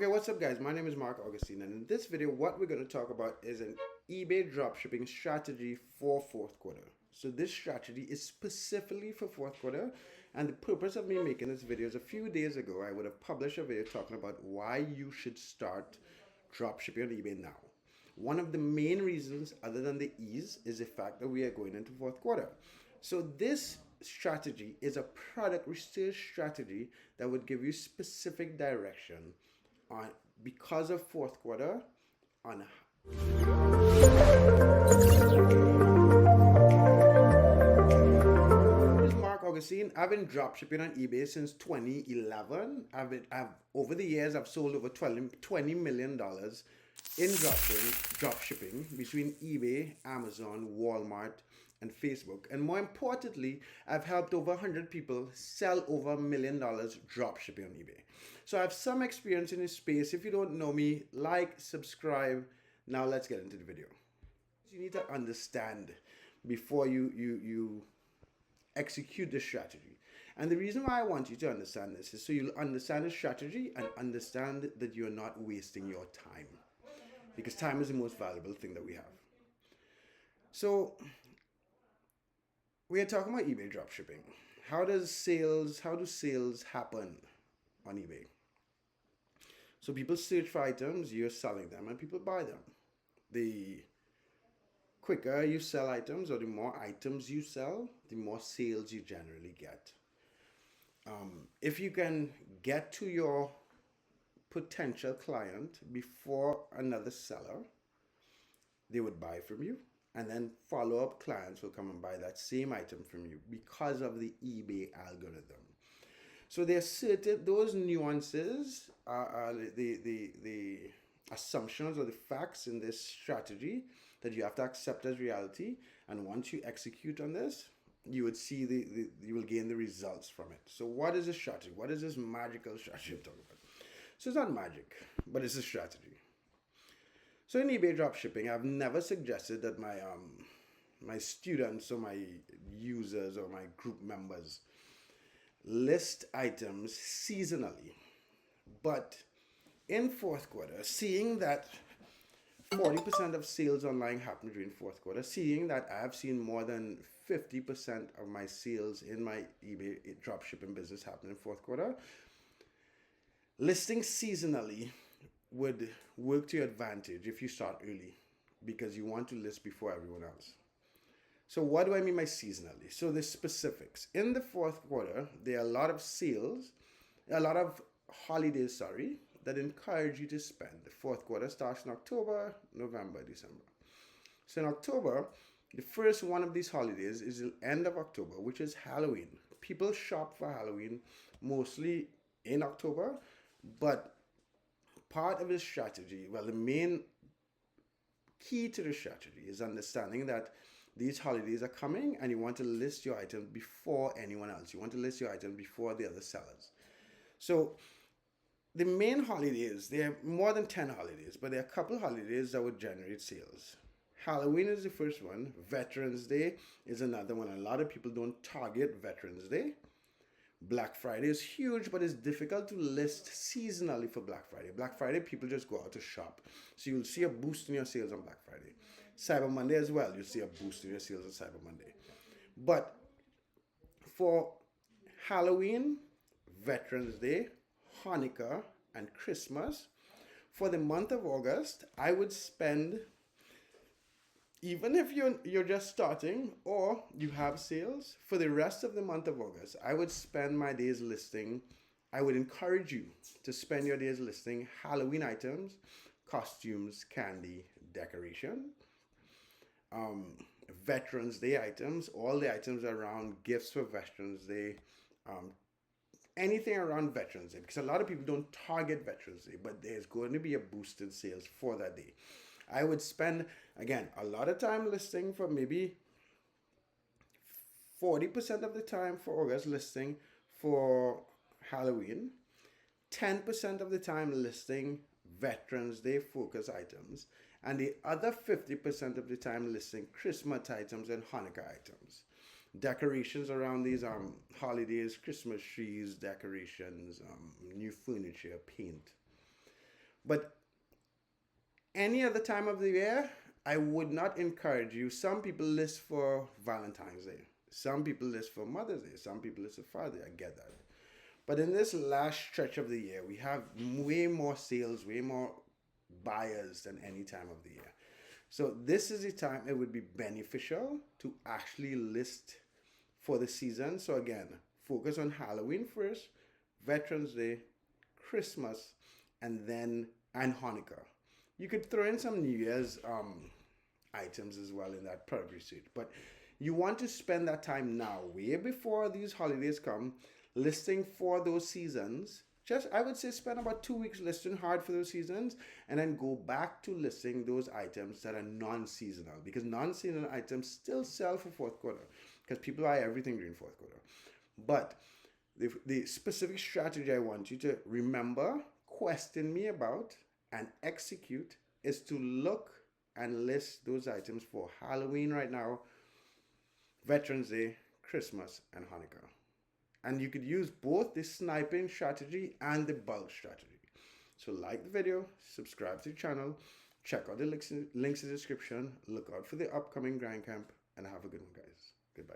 Okay, what's up guys? My name is Mark Augustine, and in this video what we're going to talk about is an eBay dropshipping strategy for fourth quarter. So this strategy is specifically for fourth quarter, and the purpose of me making this video is a few days ago I would have published a video talking about why you should start dropshipping on eBay now. One of the main reasons, other than the ease, is the fact that we are going into fourth quarter. So this strategy is a product research strategy that would give you specific direction on, because of fourth quarter, on this is Mark Augustine. I've been dropshipping on eBay since 2011. I've over the years I've sold over $20 million in dropshipping between eBay, Amazon, Walmart, and Facebook. And more importantly, I've helped over 100 people sell over $1 million dropshipping on eBay. So I have some experience in this space. If you don't know me, like, subscribe. Now let's get into the video. You need to understand before you execute the strategy. And the reason why I want you to understand this is so you'll understand the strategy and understand that you're not wasting your time. Because time is the most valuable thing that we have. So we are talking about eBay dropshipping. How do sales happen on eBay? So people search for items, you're selling them, and people buy them. The quicker you sell items, or the more items you sell, the more sales you generally get. If you can get to your potential client before another seller, they would buy from you, and then follow-up clients will come and buy that same item from you because of the eBay algorithm. So there's certain, those nuances are the assumptions or the facts in this strategy that you have to accept as reality. And once you execute on this, you would see you will gain the results from it. So what is this strategy? What is this magical strategy I'm talking about? So it's not magic, but it's a strategy. So in eBay dropshipping, I've never suggested that my students or my users or my group members list items seasonally. But in fourth quarter, seeing that 40% of sales online happen during fourth quarter, seeing that I have seen more than 50% of my sales in my eBay dropshipping business happen in fourth quarter, listing seasonally would work to your advantage if you start early, because you want to list before everyone else. So what do I mean by seasonally? So the specifics. In the fourth quarter, there are a lot of sales, a lot of holidays, that encourage you to spend. The fourth quarter starts in October, November, December. So in October, the first one of these holidays is the end of October, which is Halloween. People shop for Halloween mostly in October, but part of the strategy, well, the main key to the strategy is understanding that these holidays are coming and you want to list your item before anyone else. You want to list your item before the other sellers. So the main holidays, there are more than 10 holidays, but there are a couple of holidays that would generate sales. Halloween is the first one. Veterans Day is another one. A lot of people don't target Veterans Day. Black Friday is huge, but it's difficult to list seasonally for Black Friday. Black Friday, people just go out to shop. So you'll see a boost in your sales on Black Friday. Cyber Monday as well, you'll see a boost in your sales on Cyber Monday. But for Halloween, Veterans Day, Hanukkah, and Christmas, for the month of August, I would spend, even if you're just starting or you have sales, for the rest of the month of August, I would spend my days listing. I would encourage you to spend your days listing Halloween items, costumes, candy, decoration, Veterans Day items, all the items around gifts for Veterans Day, anything around Veterans Day, because a lot of people don't target Veterans Day, but there's going to be a boost in sales for that day. I would spend, again, a lot of time listing for maybe 40% of the time for August, listing for Halloween, 10% of the time listing Veterans Day focus items, and the other 50% of the time listing Christmas items and Hanukkah items. Decorations around these holidays, Christmas trees, decorations, new furniture, paint. Any other time of the year, I would not encourage you. Some people list for Valentine's Day. Some people list for Mother's Day. Some people list for Father's Day. I get that. But in this last stretch of the year, we have way more sales, way more buyers than any time of the year. So this is the time it would be beneficial to actually list for the season. So again, focus on Halloween first, Veterans Day, Christmas, and Hanukkah. You could throw in some New Year's items as well in that product research, but you want to spend that time now, way before these holidays come, listing for those seasons. Just, I would say, spend about 2 weeks listing hard for those seasons, and then go back to listing those items that are non-seasonal, because non-seasonal items still sell for fourth quarter because people buy everything during fourth quarter. But the specific strategy I want you to remember, question me about, and execute is to look and list those items for Halloween right now, Veterans Day, Christmas, and Hanukkah. And you could use both the sniping strategy and the bulk strategy. So like the video, subscribe to the channel, check out the links in the description, look out for the upcoming grind camp, and have a good one, guys. Goodbye.